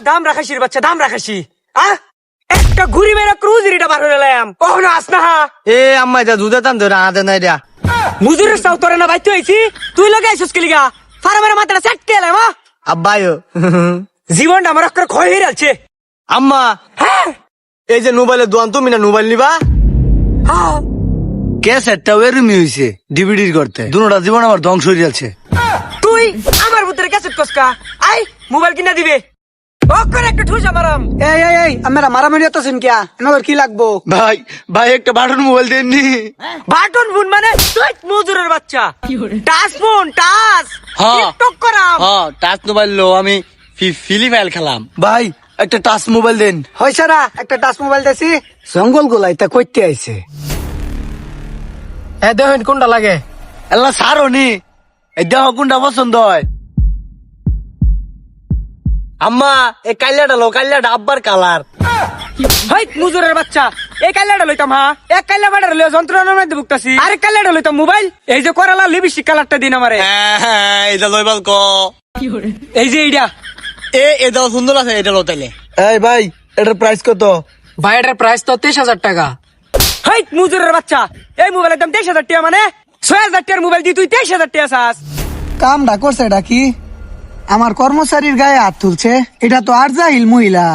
দাম রাখাসির বাচ্চা দাম রাখাসি একটা ঘুরি মেরা ক্রুজিরিটা বার হয়ে এলাম কখনো আস না এ আম্মা যা দুধে টান ধরে আদে নাই রা মুজুরের সাউ তোরে না বাইতে হইছি তুই লগে আইছস কি লিগা ফার্মের মাথাটা সেট কে এলাম আব্বায়ো জীবনটা আমার একটা ক্ষয় হয়ে যাচ্ছে আম্মা এই যে মোবাইলের দোয়ান তুমি না মোবাইল নিবা ক্যাসেটটা এরমি হইছে ডিভিডির করতে দুনোটা জীবন আমার ধ্বংস হয়ে যাচ্ছে তুই আমার ভিতরে ক্যাসেট কসকা আই মোবাইল কিনা দিবে ওকর একটা ঠুস আমারাম এই আমরা মারামারি হতেছেন কিয়া নগর কি লাগবো? ভাই ভাই একটা বাটন মোবাইল দেননি বাটন ফোন মানে তুই মুজুরের বাচ্চা টাচ ফোন টাচ হ্যাঁ। টিকটক করাম টাচ মোবাইল লো আমি ফিলি ফাইল খেলাম ভাই একটা টাচ মোবাইল দেন হয়েছে না একটা টাচ মোবাইল দেছি জঙ্গল গোলাই তা কইতে আইছে দেখেন কোনটা লাগে এলা সারো নি এই দেহ কোনটা পছন্দ হয় আম্মা এই কাল্লাটা আব্বার কালার হাই মুজুরের বাচ্চা এই কাল্লাটা লইতাম এক কাল্লা বাড়ার লইয়া যন্ত্রণার মধ্যে ভুগতাছি আরে কাল্লাটা লইতাম মোবাইল এই যে করালা লিপস্টিক কালারটা দিন আমারে এটা লইবাল ক এই যে এইটা এটা সুন্দর আছে এটা লতাইলে এই ভাই এটার প্রাইস কত ভাই এটার প্রাইস তো 23,000 টাকা হাই মুজুরের বাচ্চা এই মোবাইলের দাম 23,000 টাকা মানে 6,000 টাকার মোবাইল দি তুই 23,000 টাকা চাস কামটা করছে এটা কি আমার কর্মচারীর গায়ে হাত তুলছে এটা তো আর জাহিল মহিলা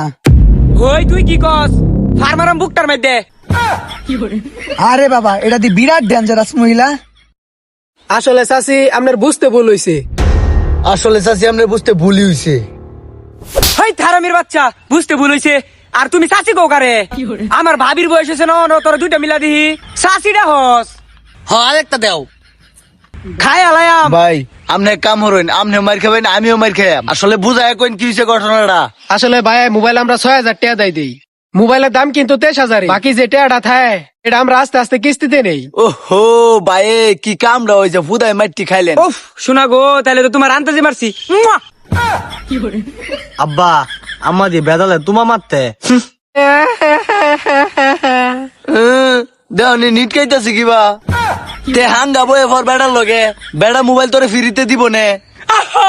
ওই তুই কি কস ফার্মারাম বুকটার মধ্যে আরে বাবা এটা দি বিরাট ডেঞ্জারাস মহিলা আসলে চাচি আপনার বুঝতে ভুল হইছে। আসলে চাচি আমরা বুঝতে ভুলই হইছে হাই থারামির বাচ্চা বুঝতে ভুল হইছে আর তুমি চাচি কো কারে আমার ভাবির বয়স হইছে না তোর দুইটা মিলা দিহি চাচিটা হস হ্যাঁ আরেকটা দেও খাই আলায়াম ভাই আপনি এক কাম হরেন আপনি মার খাবেন আমিও মার খাইয়াম আসলে বুঝায় কইন কি হইছে ঘটনাটা আসলে ভাই মোবাইল আমরা 6,000 টাকা দেই দিই মোবাইলের দাম কিন্তু 23,000 বাকি যে টাকাটা থাকে এটা আমরা আস্তে আস্তে কিস্তিতে নেই। ওহো ভাই কি কামটা হইছে ফুদায় মাটি খাইলেন উফ শোনা গো তাহলে তো তোমার আন্তাজি মারছি মুয়া! আব্বা আম্মা দিয়ে বেদালে তোমা মারতে দেওনি নিট খাইতেছি কিবা তে হাঙ্গা বয়ে ফর বেড়ার লগে বেড়া মোবাইল তোরে ফিরিতে দিব নে আহা,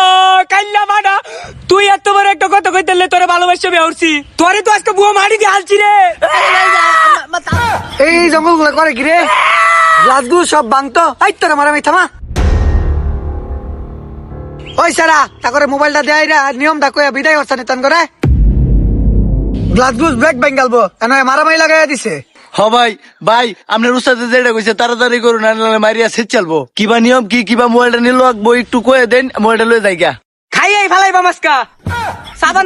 কাইল্লা মাডা তুই এত বড় একটা কথা কইতেলে তোরে ভালোবাসা বেউরছি তোরে তো আজকে বুয়া মারি দিয়ে হালছি রে এই জঙ্গল গুলা করে কি রে গ্লাসগুলো সব ভাঙতো এই তোরা মারামারি থামা ওই সারা তা করে মোবাইলটা দেয় রা নিয়মটা কইয়া বিদায় হচ্ছে নিতন করে গ্লাসগুলো ব্রেক বেঙ্গালবো এনে মারামারি লাগাইয়া দিছে হ ভাই ভাই আপনার উস্তাদে যেটা কইছে তাড়াতাড়ি করুন নাহলে মারিয়া সেট চালবো কিবা নিয়ম কি কিবা মোবাইলটা নিলো একটু কয়ে দেন মোবাইলটা লয়ে যাই গা খাইয়াই ফালাইবা মাসকা সাবান